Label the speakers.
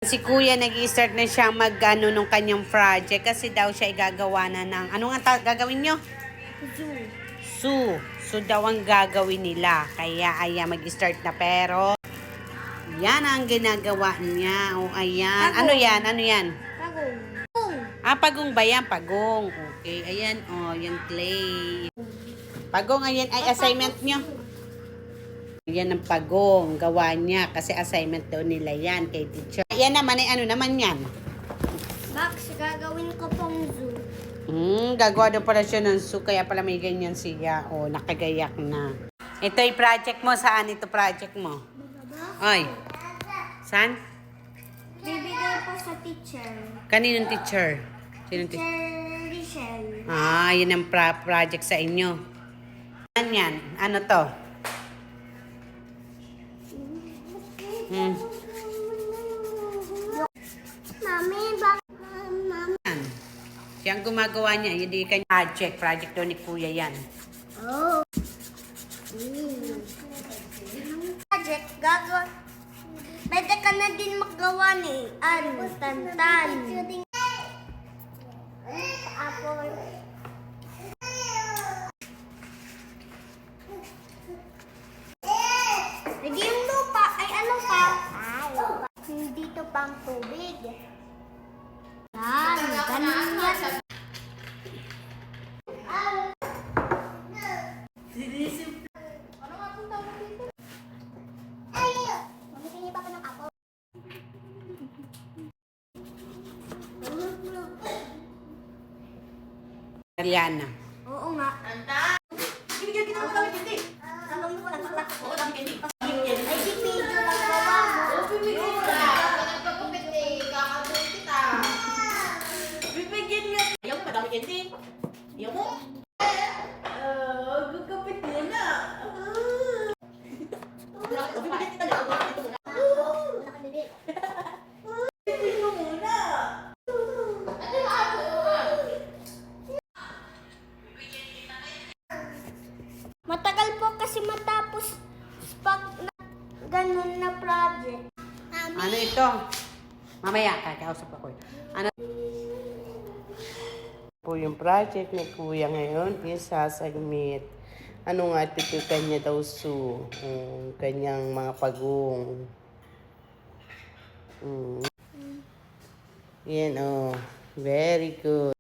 Speaker 1: Si Kuya nag-i-start na siya mag-ano nung kanyang project kasi daw siya igagawa na ng, ano nga gagawin nyo? Zoo daw ang gagawin nila. Kaya ayan, mag-start na pero yan ang ginagawa niya. O ayan. Pagong. Ano yan? Ano yan?
Speaker 2: Pagong.
Speaker 1: Pagong ba yan? Pagong. Okay. Ayan. O, yung clay. Pagong, ayan ay assignment nyo. Yan ang pagong. Gawa niya. Kasi assignment daw nila yan kay teacher. Yan naman ay ano naman yan?
Speaker 2: Max, gagawin ko pong zoo.
Speaker 1: Gagawa daw pala siya ng zoo. Kaya pala may ganyan siya. O, nakagayak na. Ito yung project mo. Saan ito project mo? Oy. Saan?
Speaker 2: Bibigay po sa teacher.
Speaker 1: Kaninong teacher? Sinong
Speaker 2: Teacher Richel.
Speaker 1: Yun ang project sa inyo. Ano yan? Ano to?
Speaker 2: Mami, bakit?
Speaker 1: Yan. Siyang gumagawa niya. Hindi kanya project. Project daw ni Kuya yan.
Speaker 2: Oh. Project, gagawa. Pwede ka na din magawa ni Tantan. Apple. Hindi yung lupa. Ay, ano pa? Hindi to pang tubig. Yan, ganun yan.
Speaker 1: Ariana.
Speaker 2: Oo nga. Ay, si Pedro lang gawa mo.
Speaker 3: Ayaw, madami candy. Ayaw mo? Gagapit mo na. Bibigyan kita lang. Bibigyan mo muna.
Speaker 2: Matagal po kasi matapos pag ganun na project.
Speaker 1: Ano ito? Mamaya, kakausap ako. Ano po yung project ni Kuya ngayon is sasubmit. Ano nga ito kanya daw kanyang mga pagong. Yan very good.